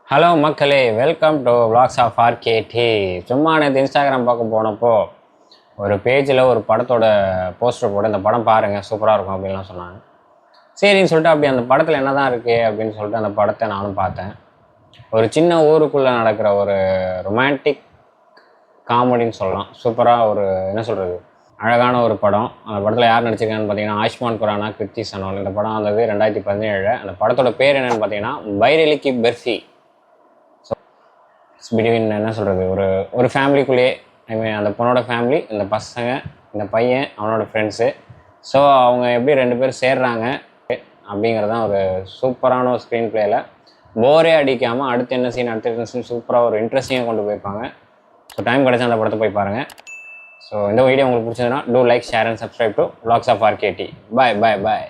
Hello மக்களே, welcome to vlogs of RKD. சும்மா நேற்று இன்ஸ்டாகிராம் பார்க்க போனப்போ ஒரு பேஜில் ஒரு படத்தோட போஸ்டர் போட்டு இந்த படம் பாருங்கள் சூப்பராக இருக்கும் அப்படின்லாம் சொன்னாங்க. சரின்னு சொல்லிட்டு அப்படி அந்த படத்தில் என்ன தான் இருக்குது அப்படின்னு சொல்லிட்டு அந்த படத்தை நானும் பார்த்தேன். ஒரு சின்ன ஊருக்குள்ளே நடக்கிற ஒரு ரொமான்டிக் காமெடின்னு சொல்லலாம். சூப்பராக ஒரு என்ன சொல்கிறது, அழகான ஒரு படம். அந்த படத்தில் யார் நடிச்சிருக்காங்கன்னு பார்த்தீங்கன்னா ஆயுஷ்மான் குரானா, கிருத்தி சனோல். இந்த படம் வந்தது 2017. அந்த படத்தோட பேர் என்னென்னு பார்த்தீங்கன்னா பைரலிக்கி பெர்ஃபி. பிட்வீன் என்ன சொல்கிறது, ஒரு ஒரு ஃபேமிலிக்குள்ளேயே அந்த பொண்ணோட ஃபேமிலி, இந்த பசங்க, இந்த பையன், அவனோட ஃப்ரெண்ட்ஸு. ஸோ அவங்க எப்படி ரெண்டு பேரும் சேர்றாங்க அப்படிங்கிறதான் ஒரு சூப்பரான ஒரு ஸ்க்ரீன் பிளேயில் போரே அடிக்காமல் அடுத்து என்ன சீன் சூப்பராக ஒரு இன்ட்ரெஸ்டிங்காக கொண்டு போயிருப்பாங்க. ஸோ டைம் கிடச்சா அந்த படத்தை போய் பாருங்கள். ஸோ இந்த வீடியோ உங்களுக்கு பிடிச்சதுன்னா do like, share and subscribe to vlogs of RKD. Bye bye bye.